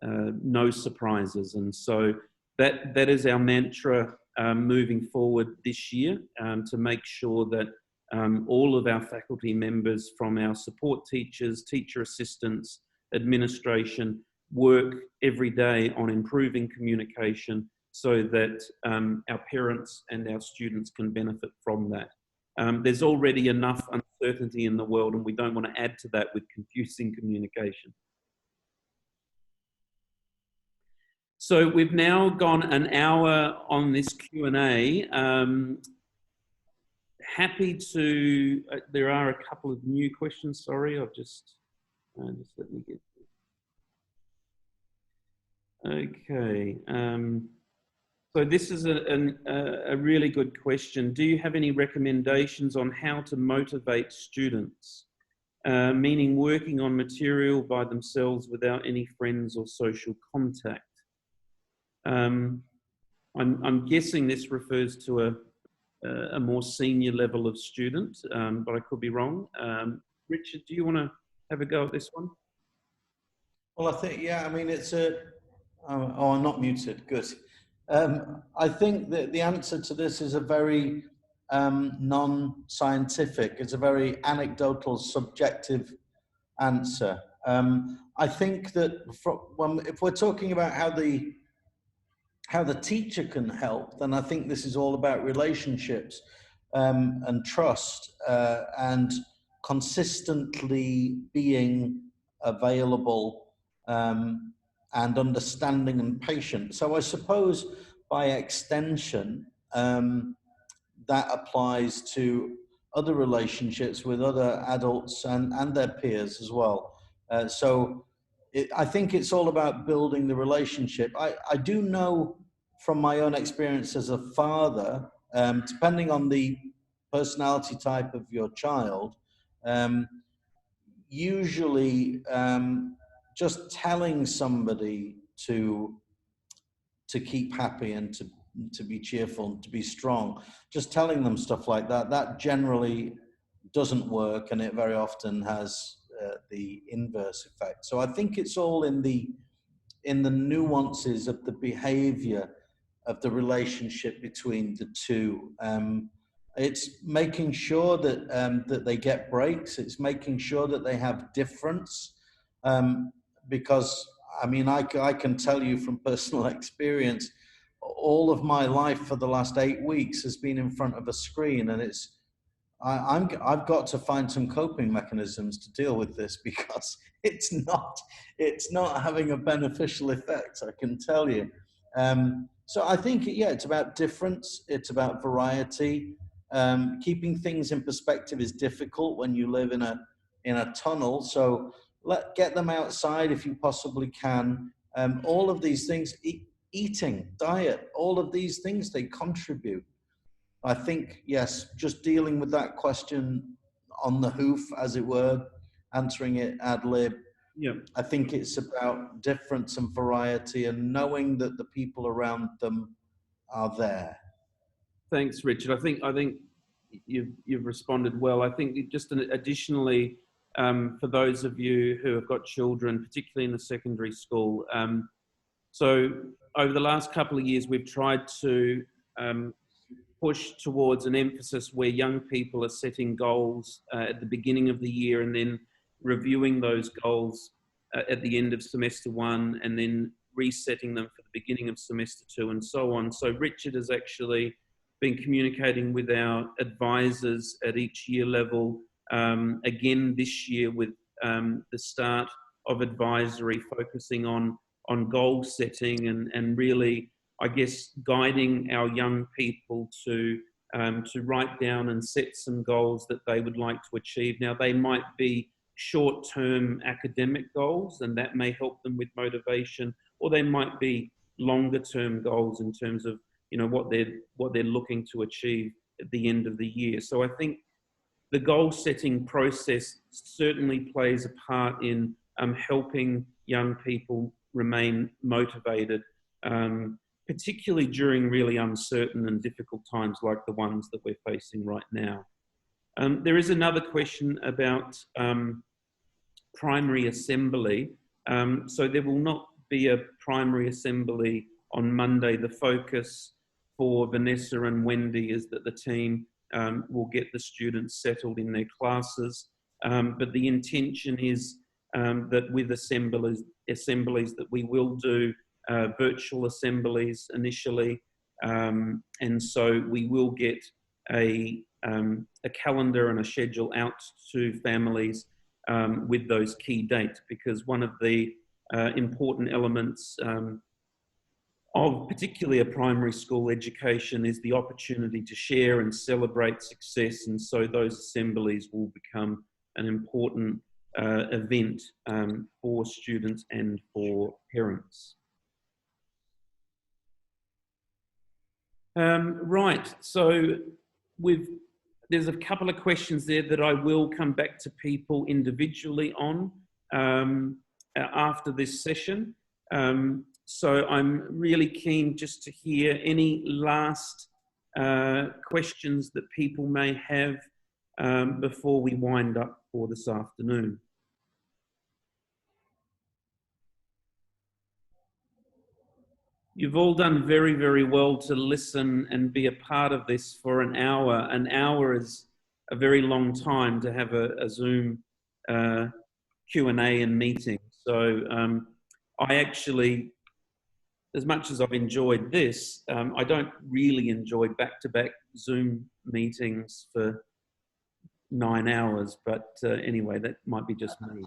no surprises. And so that is our mantra moving forward this year, to make sure that all of our faculty members, from our support teachers, teacher assistants, administration, work every day on improving communication so that our parents and our students can benefit from that. There's already enough uncertainty in the world, and we don't want to add to that with confusing communication. So we've now gone an hour on this Q&A. Happy to, there are a couple of new questions, sorry, I've just let me get this. Okay, so this is a really good question. Do you have any recommendations on how to motivate students, meaning working on material by themselves without any friends or social contact? I'm guessing this refers to a more senior level of student, but I could be wrong. Richard, do you want to have a go at this one? Well, I think, yeah, I mean, it's oh, I'm not muted, good. I think that the answer to this is a very non-scientific, it's a very anecdotal, subjective answer. I think that if we're talking about how the teacher can help, then I think this is all about relationships and trust and consistently being available and understanding and patient. So I suppose by extension, that applies to other relationships with other adults and their peers as well. I think it's all about building the relationship. I do know from my own experience as a father, depending on the personality type of your child, usually just telling somebody to keep happy and to be cheerful and to be strong, just telling them stuff like that, that generally doesn't work, and it very often has the inverse effect. So I think it's all in the nuances of the behavior of the relationship between the two. It's making sure that that they get breaks. It's making sure that they have difference, because I mean, I can tell you from personal experience, all of my life for the last 8 weeks has been in front of a screen, and I've got to find some coping mechanisms to deal with this, because it's not having a beneficial effect, I can tell you. So I think, yeah, it's about difference. It's about variety. Keeping things in perspective is difficult when you live in a tunnel. So get them outside if you possibly can. All of these things, eating, diet, all of these things, they contribute. I think, yes, just dealing with that question on the hoof, as it were, answering it ad lib. Yeah. I think it's about difference and variety and knowing that the people around them are there. Thanks, Richard. I think you've responded well. I think just additionally, for those of you who have got children, particularly in the secondary school, so over the last couple of years, we've tried to push towards an emphasis where young people are setting goals at the beginning of the year and then reviewing those goals at the end of semester 1 and then resetting them for the beginning of semester 2 and so on. So Richard has actually been communicating with our advisors at each year level, again this year with the start of advisory focusing on goal setting and really, I guess, guiding our young people to write down and set some goals that they would like to achieve. Now, they might be short-term academic goals, and that may help them with motivation, or they might be longer-term goals in terms of, you know, what they're looking to achieve at the end of the year. So I think the goal-setting process certainly plays a part in helping young people remain motivated, particularly during really uncertain and difficult times like the ones that we're facing right now. There is another question about primary assembly. So there will not be a primary assembly on Monday. The focus for Vanessa and Wendy is that the team will get the students settled in their classes. But the intention is that with assemblies that we will do virtual assemblies initially, and so we will get a calendar and a schedule out to families with those key dates, because one of the important elements of particularly a primary school education is the opportunity to share and celebrate success, and so those assemblies will become an important event for students and for parents. Right, so there's a couple of questions there that I will come back to people individually on after this session. So I'm really keen just to hear any last questions that people may have before we wind up for this afternoon. You've all done very, very well to listen and be a part of this for an hour. An hour is a very long time to have a Zoom Q&A and meetings. So I actually, as much as I've enjoyed this, I don't really enjoy back-to-back Zoom meetings for 9 hours. But anyway, that might be just me.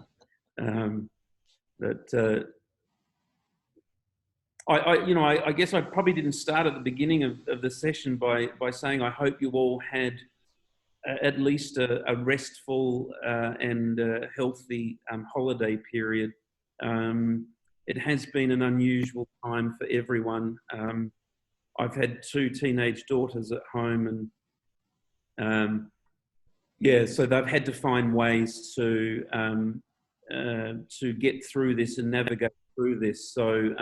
I guess I probably didn't start at the beginning of the session by saying I hope you all had at least a restful and healthy holiday period. It has been an unusual time for everyone. I've had 2 teenage daughters at home, and so they've had to find ways to get through this and navigate through this. So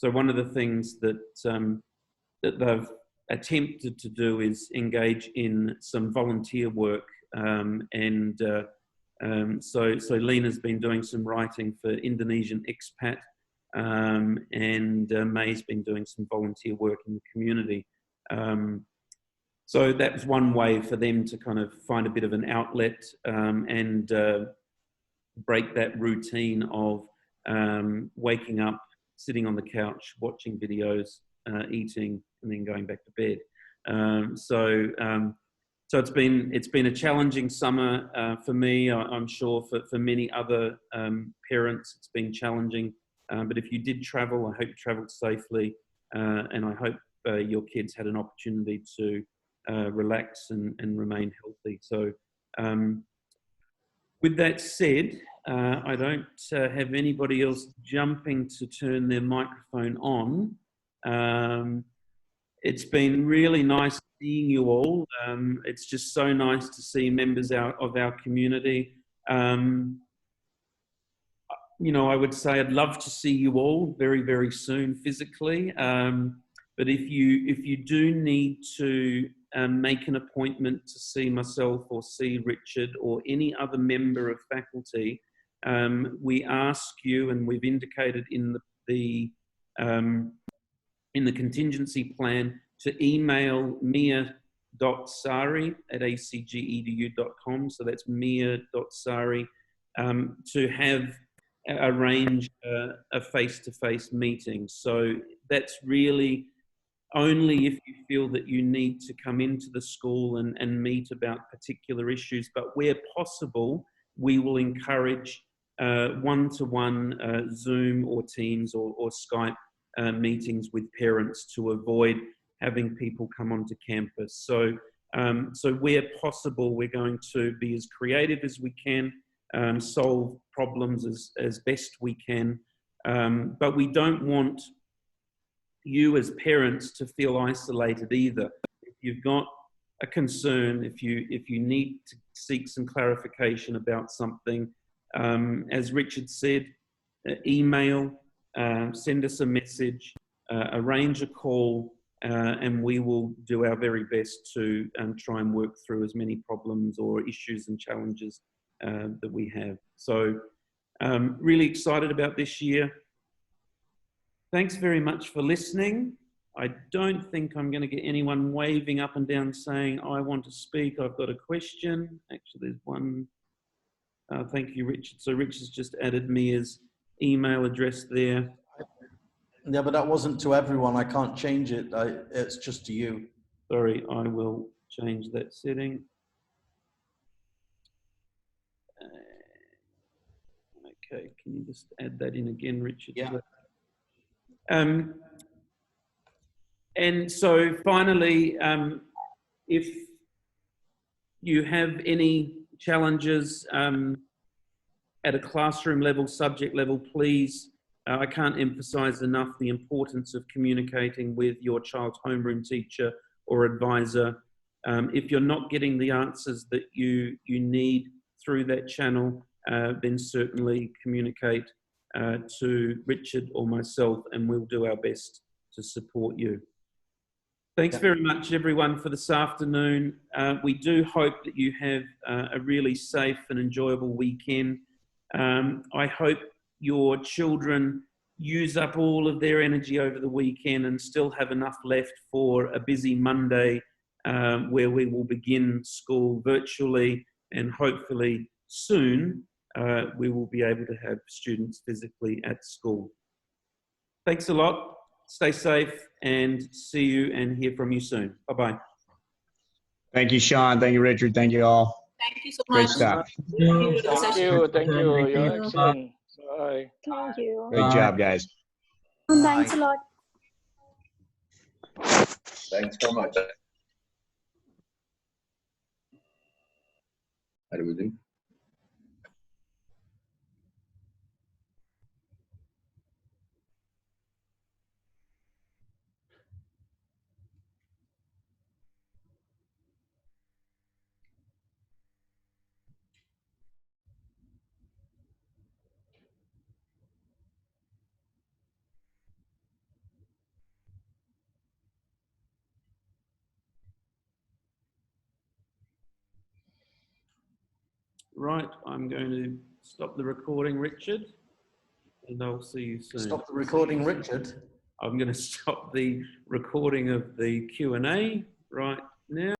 one of the things that they've attempted to do is engage in some volunteer work, so Lena's been doing some writing for Indonesian Expat, and May's been doing some volunteer work in the community. So that was one way for them to kind of find a bit of an outlet and break that routine of waking up, sitting on the couch, watching videos, eating, and then going back to bed. So it's been a challenging summer for me. I'm sure for many other parents, it's been challenging. But if you did travel, I hope you travelled safely, and I hope your kids had an opportunity to relax and remain healthy. So with that said, I don't have anybody else jumping to turn their microphone on. It's been really nice seeing you all. It's just so nice to see members of our community. I would say I'd love to see you all very, very soon physically. But if you do need to make an appointment to see myself or see Richard or any other member of faculty, we ask you, and we've indicated in the contingency plan, to email mia.sari@acgedu.com. So that's mia.sari to have arrange a face-to-face meeting. So that's really only if you feel that you need to come into the school and meet about particular issues. But where possible, we will encourage one-to-one Zoom or Teams or Skype meetings with parents to avoid having people come onto campus. So where possible, we're going to be as creative as we can, solve problems as best we can. But we don't want you as parents to feel isolated either. If you've got a concern, if you need to seek some clarification about something, as Richard said, email, send us a message, arrange a call, and we will do our very best to try and work through as many problems or issues and challenges that we have. So really excited about this year. Thanks very much for listening. I don't think I'm going to get anyone waving up and down saying, I want to speak, I've got a question. Actually, there's one. Thank you, Richard. So Richard's just added Mia's email address there. Yeah, but that wasn't to everyone. I can't change it. It's just to you. Sorry, I will change that setting. Okay, can you just add that in again, Richard? Yeah. And so finally, if you have any challenges at a classroom level, subject level, please, I can't emphasize enough the importance of communicating with your child's homeroom teacher or advisor. If you're not getting the answers that you need through that channel, then certainly communicate to Richard or myself, and we'll do our best to support you. Thanks very much, everyone, for this afternoon. We do hope that you have a really safe and enjoyable weekend. I hope your children use up all of their energy over the weekend and still have enough left for a busy Monday where we will begin school virtually and hopefully soon we will be able to have students physically at school. Thanks a lot. Stay safe and see you and hear from you soon. Bye-bye. Thank you, Sean. Thank you, Richard. Thank you all. Thank you so Great much. stuff. Thank you. Thank you. You're excellent. Bye. Thank you. Great job, guys. Thanks a lot. Thanks so much. How do we do? Right, I'm going to stop the recording, Richard, and I'll see you soon. Stop the recording, Richard. I'm going to stop the recording of the Q&A right now.